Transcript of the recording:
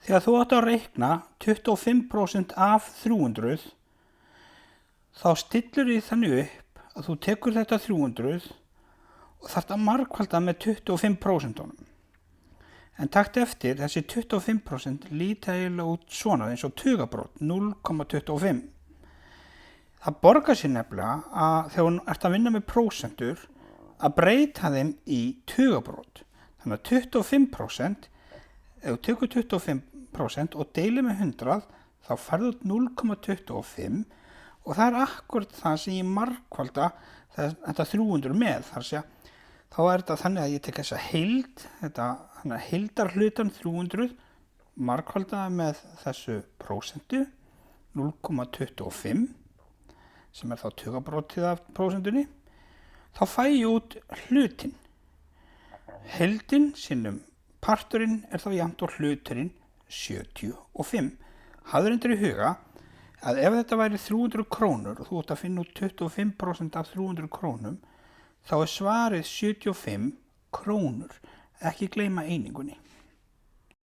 Þegar þú átt að reikna 25% af 300 þá stillur því þannig upp að þú tekur þetta 300 og þarft að margfalda með 25%. En takt eftir þessi 25% líta eiginlega út svona eins og tugabrót, 0,25. Það borgar sér nefnilega að þegar hún ert að vinna með prósentur að breyta þeim í tugabrót. Þannig að 25%, ef þú tekur 25% og deilir með 100 þá færðu út 0,25 og það er akkurat það sem ég margfalda þetta 300 með. Þá er þetta þannig að ég tek þessa heild, heildarhlutan 300, margfaldaði með þessu prósentu, 0,25, sem er þá tugabrótið af prósentunni. Þá fæ ég út hlutin. Heildin sinnum parturinn er þá jafnt og hluturinn 75. Hafðu reyndar í huga að ef þetta væri 300 krónur og þú átt að finna út 25% af 300 krónum, þá er svarið 75 krónur. Ekki gleyma einingunni.